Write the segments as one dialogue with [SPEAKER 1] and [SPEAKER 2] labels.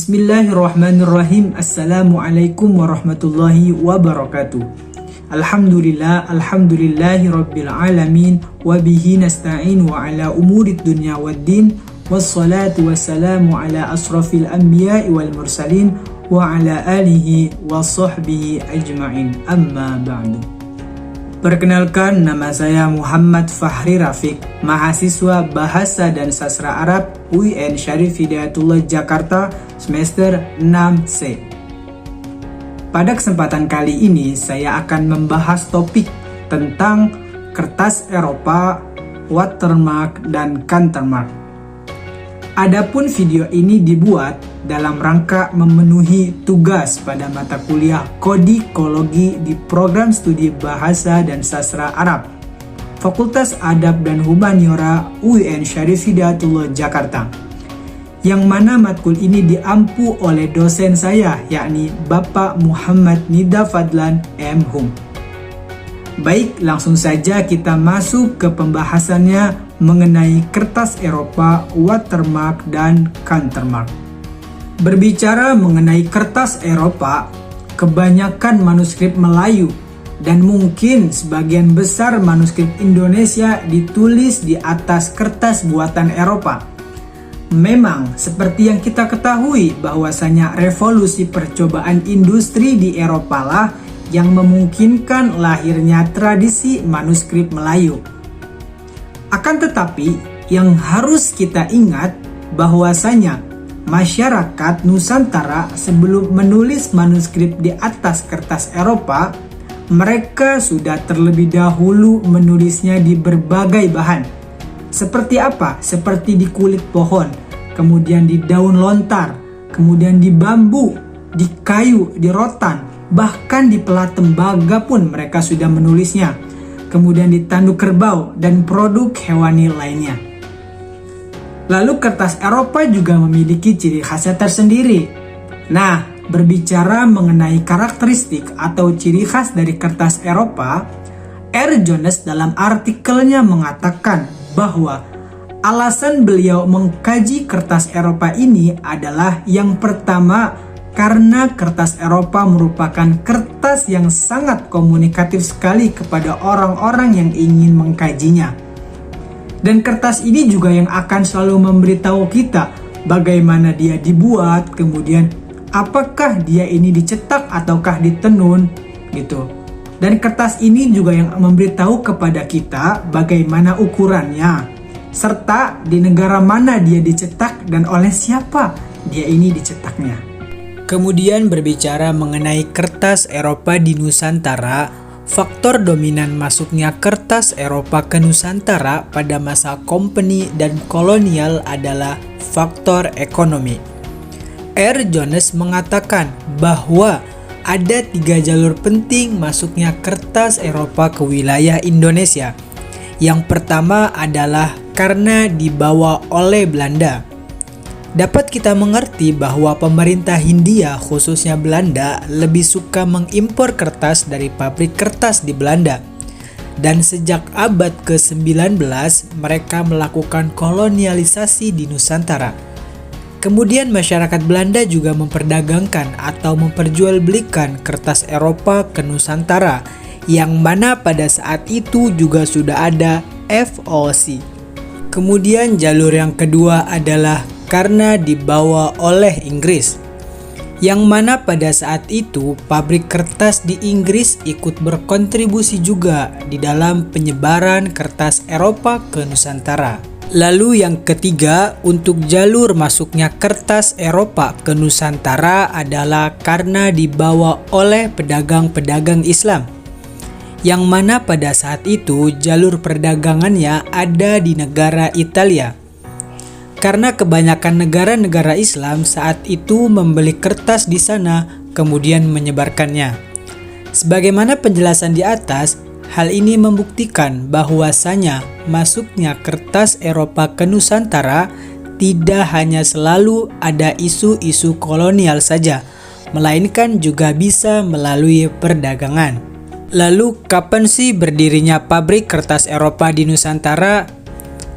[SPEAKER 1] Bismillahirrahmanirrahim. Assalamualaikum warahmatullahi wabarakatuh. Alhamdulillahi rabbil alamin. Wabihi nasta'in wa ala umurid dunya waddin. Wassalatu wassalamu ala asrafil anbiya'i wal mursalin wa ala alihi wa sahbihi ajma'in. Amma ba'du. Perkenalkan, nama saya Muhammad Fahri Rafiq, mahasiswa Bahasa dan Sastra Arab UIN Syarif Hidayatullah Jakarta, semester 6C. Pada kesempatan kali ini, saya akan membahas topik tentang kertas Eropa, watermark, dan countermark. Adapun video ini dibuat dalam rangka memenuhi tugas pada mata kuliah Kodikologi di Program Studi Bahasa dan Sastra Arab, Fakultas Adab dan Humaniora UIN Syarif Hidayatullah Jakarta, yang mana matkul ini diampu oleh dosen saya, yakni Bapak Muhammad Nida Fadlan M.Hum. Baik, langsung saja kita masuk ke pembahasannya mengenai kertas Eropa, watermark, dan countermark. Berbicara mengenai kertas Eropa, kebanyakan manuskrip Melayu dan mungkin sebagian besar manuskrip Indonesia ditulis di atas kertas buatan Eropa. Memang seperti yang kita ketahui bahwasanya revolusi percobaan industri di Eropa lah yang memungkinkan lahirnya tradisi manuskrip Melayu. Akan tetapi, yang harus kita ingat bahwasanya masyarakat Nusantara sebelum menulis manuskrip di atas kertas Eropa, mereka sudah terlebih dahulu menulisnya di berbagai bahan. Seperti apa? Seperti di kulit pohon, kemudian di daun lontar, kemudian di bambu, di kayu, di rotan, bahkan di pelat tembaga pun mereka sudah menulisnya, kemudian di tanduk kerbau dan produk hewani lainnya. Lalu kertas Eropa juga memiliki ciri khasnya tersendiri. Nah, berbicara mengenai karakteristik atau ciri khas dari kertas Eropa, R. Jones dalam artikelnya mengatakan bahwa alasan beliau mengkaji kertas Eropa ini adalah yang pertama, karena kertas Eropa merupakan kertas yang sangat komunikatif sekali kepada orang-orang yang ingin mengkajinya. Dan kertas ini juga yang akan selalu memberitahu kita bagaimana dia dibuat, kemudian apakah dia ini dicetak ataukah ditenun gitu. Dan kertas ini juga yang memberitahu kepada kita bagaimana ukurannya, serta di negara mana dia dicetak dan oleh siapa dia ini dicetaknya. Kemudian berbicara mengenai kertas Eropa di Nusantara, faktor dominan masuknya kertas Eropa ke Nusantara pada masa kompeni dan kolonial adalah faktor ekonomi. R. Jones mengatakan bahwa ada 3 jalur penting masuknya kertas Eropa ke wilayah Indonesia. Yang pertama adalah karena dibawa oleh Belanda. Dapat kita mengerti bahwa pemerintah Hindia, khususnya Belanda, lebih suka mengimpor kertas dari pabrik kertas di Belanda. Dan sejak abad ke-19, mereka melakukan kolonialisasi di Nusantara. Kemudian masyarakat Belanda juga memperdagangkan atau memperjualbelikan kertas Eropa ke Nusantara, yang mana pada saat itu juga sudah ada VOC. Kemudian jalur yang kedua adalah karena dibawa oleh Inggris, yang mana pada saat itu pabrik kertas di Inggris ikut berkontribusi juga di dalam penyebaran kertas Eropa ke Nusantara. Lalu yang ketiga untuk jalur masuknya kertas Eropa ke Nusantara adalah karena dibawa oleh pedagang-pedagang Islam, yang mana pada saat itu jalur perdagangannya ada di negara Italia. Karena kebanyakan negara-negara Islam saat itu membeli kertas di sana kemudian menyebarkannya. Sebagaimana penjelasan di atas, hal ini membuktikan bahwasanya masuknya kertas Eropa ke Nusantara tidak hanya selalu ada isu-isu kolonial saja, melainkan juga bisa melalui perdagangan. Lalu kapan sih berdirinya pabrik kertas Eropa di Nusantara?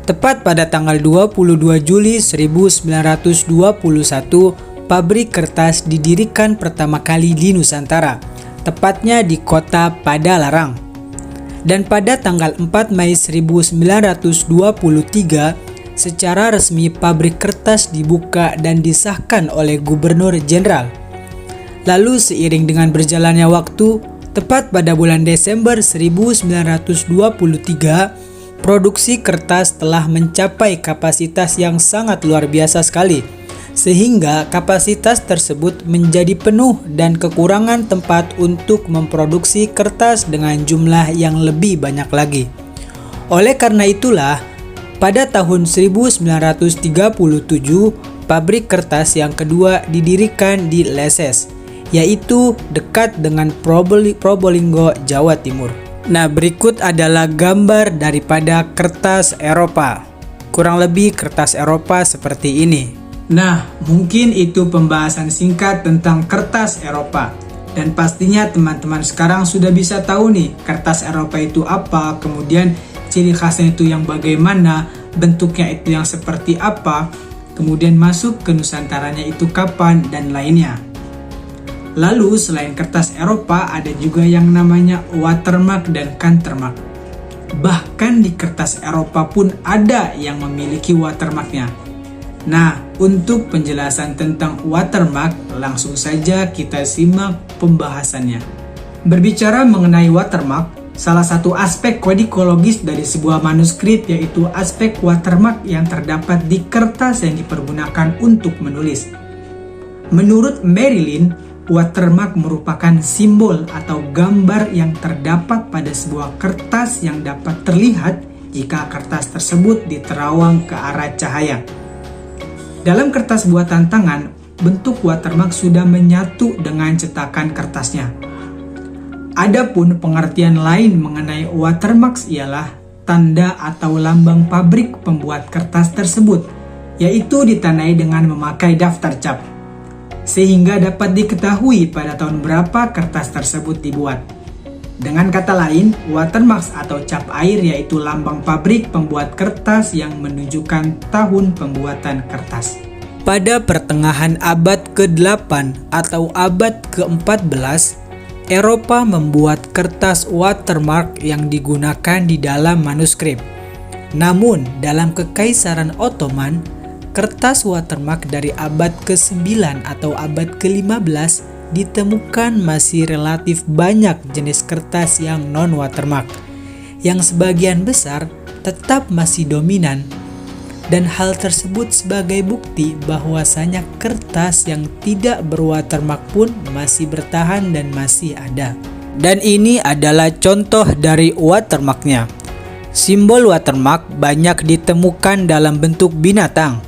[SPEAKER 1] Tepat pada tanggal 22 Juli 1921, pabrik kertas didirikan pertama kali di Nusantara, tepatnya di kota Padalarang. Dan pada tanggal 4 Mei 1923, secara resmi pabrik kertas dibuka dan disahkan oleh Gubernur Jenderal. Lalu seiring dengan berjalannya waktu, tepat pada bulan Desember 1923, produksi kertas telah mencapai kapasitas yang sangat luar biasa sekali, sehingga kapasitas tersebut menjadi penuh dan kekurangan tempat untuk memproduksi kertas dengan jumlah yang lebih banyak lagi. Oleh karena itulah, pada tahun 1937, pabrik kertas yang kedua didirikan di Leses, yaitu dekat dengan Probolinggo, Jawa Timur. Nah, berikut adalah gambar daripada kertas Eropa. Kurang lebih kertas Eropa seperti ini. Nah, mungkin itu pembahasan singkat tentang kertas Eropa. Dan pastinya teman-teman sekarang sudah bisa tahu nih, kertas Eropa itu apa, kemudian ciri khasnya itu yang bagaimana, bentuknya itu yang seperti apa, kemudian masuk ke Nusantaranya itu kapan, dan lainnya. Lalu selain kertas Eropa ada juga yang namanya watermark dan cantermark. Bahkan di kertas Eropa pun ada yang memiliki watermarknya. Nah, untuk penjelasan tentang watermark, langsung saja kita simak pembahasannya. Berbicara mengenai watermark, salah satu aspek kodikologis dari sebuah manuskrip yaitu aspek watermark yang terdapat di kertas yang dipergunakan untuk menulis. Menurut Marilyn, watermark merupakan simbol atau gambar yang terdapat pada sebuah kertas yang dapat terlihat jika kertas tersebut diterawang ke arah cahaya. Dalam kertas buatan tangan, bentuk watermark sudah menyatu dengan cetakan kertasnya. Adapun pengertian lain mengenai watermark ialah tanda atau lambang pabrik pembuat kertas tersebut, yaitu ditandai dengan memakai daftar cap, sehingga dapat diketahui pada tahun berapa kertas tersebut dibuat. Dengan kata lain, watermark atau cap air yaitu lambang pabrik pembuat kertas yang menunjukkan tahun pembuatan kertas. Pada pertengahan abad ke-8 atau abad ke-14, Eropa membuat kertas watermark yang digunakan di dalam manuskrip. Namun, dalam Kekaisaran Ottoman, kertas watermark dari abad ke-9 atau abad ke-15 ditemukan masih relatif banyak jenis kertas yang non-watermark, yang sebagian besar tetap masih dominan, dan hal tersebut sebagai bukti bahwasanya kertas yang tidak berwatermark pun masih bertahan dan masih ada. Dan ini adalah contoh dari watermarknya. Simbol watermark banyak ditemukan dalam bentuk binatang.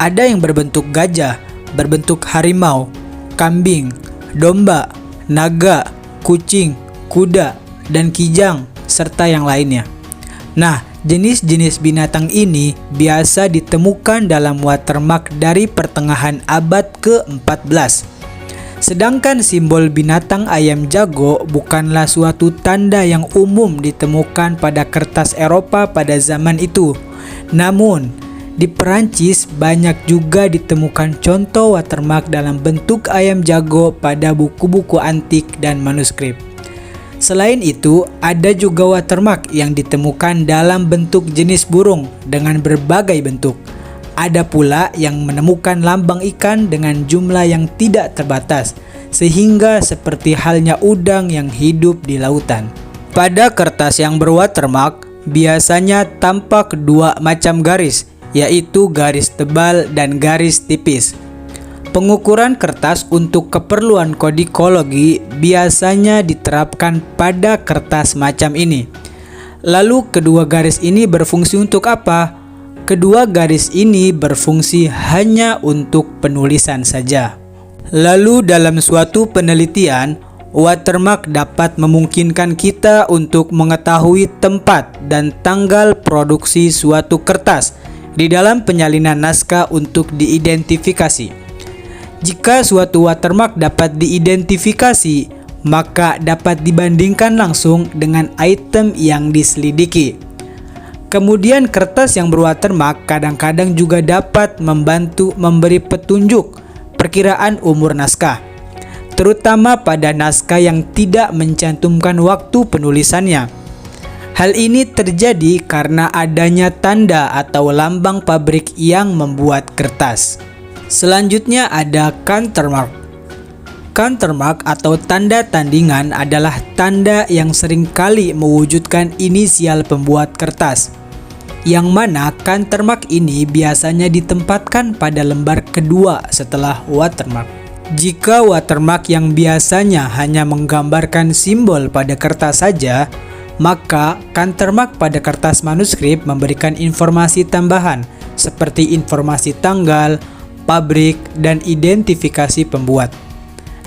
[SPEAKER 1] Ada yang berbentuk gajah, berbentuk harimau, kambing, domba, naga, kucing, kuda, dan kijang, serta yang lainnya. Nah, jenis-jenis binatang ini biasa ditemukan dalam watermark dari pertengahan abad ke-14. Sedangkan simbol binatang ayam jago bukanlah suatu tanda yang umum ditemukan pada kertas Eropa pada zaman itu. Namun, di Perancis banyak juga ditemukan contoh watermark dalam bentuk ayam jago pada buku-buku antik dan manuskrip. Selain itu, ada juga watermark yang ditemukan dalam bentuk jenis burung dengan berbagai bentuk. Ada pula yang menemukan lambang ikan dengan jumlah yang tidak terbatas, sehingga seperti halnya udang yang hidup di lautan. Pada kertas yang berwatermark, biasanya tampak dua macam garis, yaitu garis tebal dan garis tipis. Pengukuran kertas untuk keperluan kodikologi biasanya diterapkan pada kertas macam ini. Lalu kedua garis ini berfungsi untuk apa? Kedua garis ini berfungsi hanya untuk penulisan saja. Lalu dalam suatu penelitian, watermark dapat memungkinkan kita untuk mengetahui tempat dan tanggal produksi suatu kertas di dalam penyalinan naskah untuk diidentifikasi. Jika suatu watermark dapat diidentifikasi, maka dapat dibandingkan langsung dengan item yang diselidiki. Kemudian kertas yang berwatermark kadang-kadang juga dapat membantu memberi petunjuk
[SPEAKER 2] perkiraan umur naskah, terutama pada naskah yang tidak mencantumkan waktu penulisannya. Hal ini terjadi karena adanya tanda atau lambang pabrik yang membuat kertas. Selanjutnya ada countermark. Countermark atau tanda tandingan adalah tanda yang seringkali mewujudkan inisial pembuat kertas, yang mana countermark ini biasanya ditempatkan pada lembar kedua setelah watermark. Jika watermark yang biasanya hanya menggambarkan simbol pada kertas saja, maka countermark pada kertas manuskrip memberikan informasi tambahan seperti informasi tanggal, pabrik, dan identifikasi pembuat.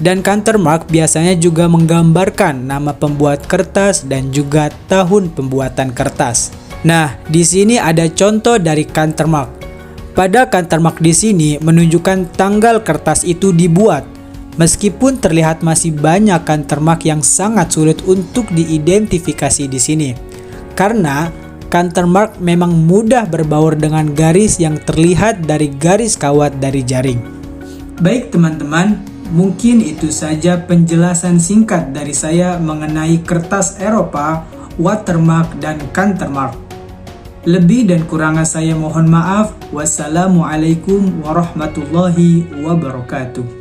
[SPEAKER 2] Dan countermark biasanya juga menggambarkan nama pembuat kertas dan juga tahun pembuatan kertas. Nah, di sini ada contoh dari countermark. Pada countermark di sini menunjukkan tanggal kertas itu dibuat, meskipun terlihat masih banyak countermark yang sangat sulit untuk diidentifikasi di sini. Karena countermark memang mudah berbaur dengan garis yang terlihat dari garis kawat dari jaring.
[SPEAKER 1] Baik teman-teman, mungkin itu saja penjelasan singkat dari saya mengenai kertas Eropa, watermark, dan countermark. Lebih dan kurangnya saya mohon maaf. Wassalamualaikum warahmatullahi wabarakatuh.